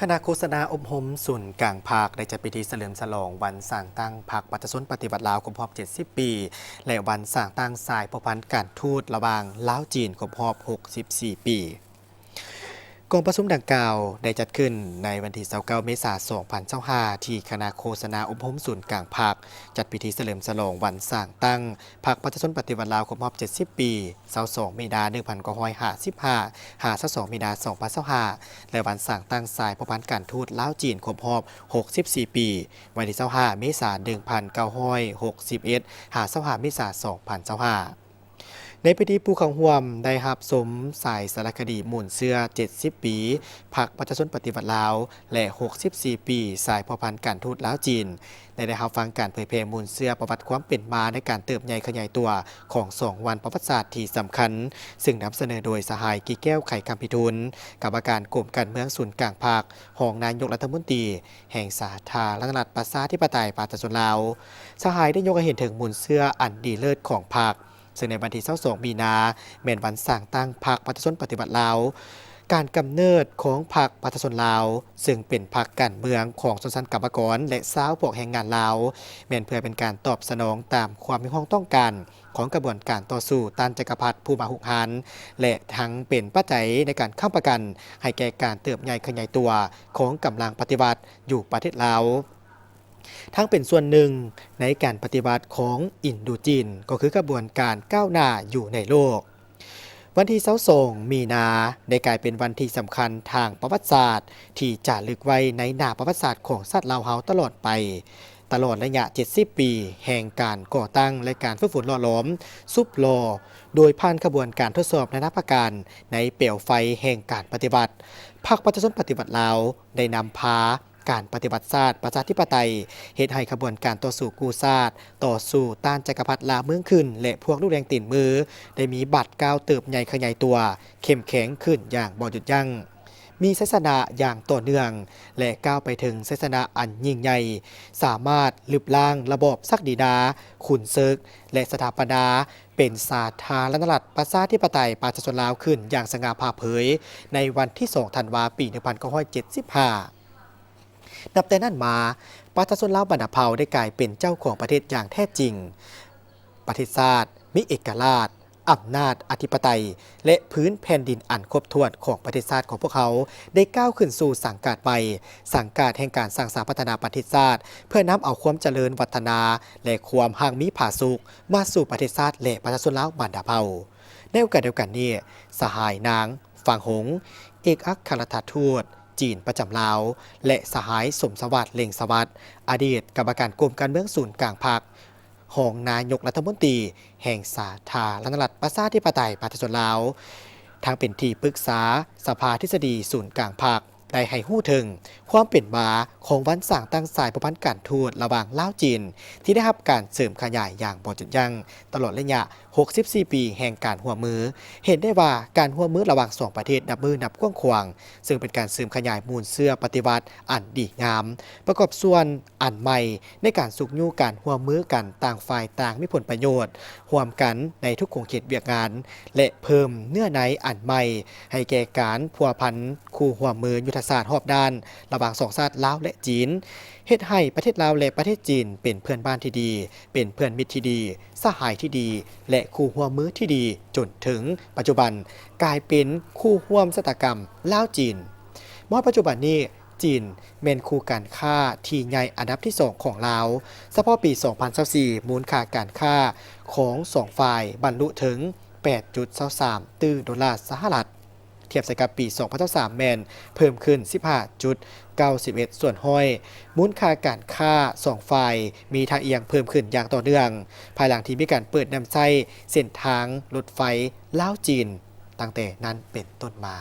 คณะโฆษณาอบรมศูนย์กลางภาคได้จัดพิธีเฉลิมฉลองวันสร้างตั้งพรรคประชาชนปฏิบัติลาวครบรอบ70 ปี และวันสร้างตั้งสายพพันธ์การทูตระหว่างลาวจีนครบรอบ64 ปีกองประชุมดังกล่าวได้จัดขึ้นในวันที่29 เมษายน 2025 ที่คณะโฆษณาอบรมศูนย์กลางภาคจัดพิธีเฉลิมฉลองวันสร้างตั้งพรรคประชาชนปฏิวัติลาวครบรอบ70 ปี22 มีนาคม 1955 22 มีนาคม 2025 และวันสร้างตั้งสายพพันธ์การทูตลาวจีนครบรอบ64 ปีวันที่25 เมษายน 1961 25 เมษายน 2025ในพิธีปูเขาห่วมได้รับสมสายสารคดีหมุนเสื้อ70 ปีพรรคประชาชนปฏิวัติลาวและ64 ปีสายพพันธ์การทูตลาวจีนได้รับฟังการเผยแพร่หมุนเสื้อประวัติความเป็นมาในการเติบใหญ่ขยายตัวของ2 วันประวัติศาสตร์ที่สำคัญซึ่งนำเสนอโดยสหายกี่แก้วไข่คำพิทูลกรรมการกรมการเมืองศูนย์กลางภาครองนายกรัฐมนตรีแห่งสาธารณรัฐประชาธิปไตยประชาชนลาวสหายได้ยกให้เห็นถึงหมุนเสื้ออันดีเลิศของภาคซึ่งในวันที่22 มีนาแม่นวันสร้างตั้งพรรคประชาชนปฏิบัติลาวการกำเนิดของพรรคประชาชนลาวซึ่งเป็นพรรคการเมืองของชนชั้นกรรมกรและชาวพวกแรงงานลาวแม่นเพื่อเป็นการตอบสนองตามความมีความต้องการของกระบวนการต่อสู้ต้านจักรพรรดิผู้มาหุกหานและทั้งเป็นปัจจัยในการค้ำประกันให้แก่การเติบใหญ่ขยายตัวของกำลังปฏิวัติอยู่ประเทศลาวทั้งเป็นส่วนหนึ่งในการปฏิวัติของอินโดจีนก็คือกระบวนการก้าวหน้าอยู่ในโลกวันที่22 มีนาได้กลายเป็นวันที่สำคัญทางประวัติศาสตร์ที่จะลึกไว้ในหน้าประวัติศาสตร์ของชาติลาวเฮาตลอดไปตลอดระยะ70 ปีแห่งการก่อตั้งและการฝึกฝนหล่อหลอมซุปลอโดยผ่านขบวนการทดสอบนานาประการในเปลวไฟแห่งการปฏิบัติพรรคประชาชนปฏิบัติลาวได้นำพาการปฏิบัติศาสตร์ประชาธิปไตยเหตุให้ขบวนการต่อสู้กู้ชาติต่อสู้ต้านจักรพรรดิลาวเมืองขึ้นและพวกลูกแรงตีนมือได้มีบัตรก้าวเติบใหญ่ขยายตัวเข้มแข็งขึ้นอย่างบ่หยุดยั้งมีศาสนาอย่างต่อเนื่องและก้าวไปถึงศาสนาอันยิ่งใหญ่สามารถลึบล้างระบบศักดินาขุนศึกและสถาปนาเป็นสาธารณรัฐประชาธิปไตยประชาชนลาวขึ้นอย่างสง่าผ่าเผยในวันที่2 ธันวาคม ปี 1975นับแต่นั้นมาประชาชนลาวบรรณเผ่าได้กลายเป็นเจ้าของประเทศอย่างแท้จริงประเทศชาติมีเอกราชอำนาจอธิปไตยและพื้นแผ่นดินอันครบถ้วนของประเทศชาติของพวกเขาได้ก้าวขึ้นสู่สังกัดใหม่สังกัดแห่งการสร้างสรรค์พัฒนาประเทศชาติเพื่อนำเอาความเจริญวัฒนาและความห่างมีผาสุกมาสู่ประเทศชาติและประชาชนลาวบรรณเผ่าในโอกาสเดียวกันนี้สหายนางฝางหงเอกอัครราชทูตจีนประจำลาวและสหายสมสวัสดิ์เล่งสวัสดิ์อดีตกรรมการกรมการเมืองศูนย์กลางภาครองนายกรัฐมนตรีแห่งสาธารณรัฐประชาธิปไตยประชาชนลาวทางเป็นที่ปรึกษาสภาทฤษฎีศูนย์กลางภาคได้ให้หู้ถึงความเป็นมาของวันสร้างตั้งสายพพันธ์การทูตระหว่างลาวจีนที่ได้รับการเสริมขยายอย่างบ่หยุดยั้งตลอดระยะ64 ปีแห่งการร่วมมือเห็นได้ว่าการร่วมมือระหว่าง2 ประเทศนับมือนับกว้างขวางซึ่งเป็นการเสริมขยายมูลเสื้อปฏิวัติอันดีงามประกอบส่วนอันใหม่ในการสุกยู่การร่วมมือกันต่างฝ่ายต่างมีผลประโยชน์ร่วมกันในทุกโครงข่ายเวียกงานและเพิ่มเนื้อในอันใหม่ให้แก่การพัวพันคู่ร่วมมือยุทธศาสตร์รอบด้านระหว่าง2 ชาติลาวและจีนเฮ็ดให้ประเทศลาวและประเทศจีนเป็นเพื่อนบ้านที่ดีเป็นเพื่อนมิตรที่ดีสหายที่ดีและคู่ร่วมมือที่ดีจนถึงปัจจุบันกลายเป็นคู่ร่วมชะตากรรมลาวจีนเมื่อปัจจุบันนี้จีนเป็นคู่การค้าที่ใหญ่อันดับที่2ของลาวเฉพาะปี 2024 มูลค่าการค้าของ2 ฝ่ายบรรลุถึง 8.23 ตื้อดอลลาร์สหรัฐเทียบกับปี 2023 แมนเพิ่มขึ้น 15.91 ส่วนห้อยมูลค่าการค้า2 ฝ่ายมีทางเอียงเพิ่มขึ้นอย่างต่อเนื่องภายหลังที่มีการเปิดนำใช้เส้นทางรถไฟลาวจีนตั้งแต่นั้นเป็นต้นมา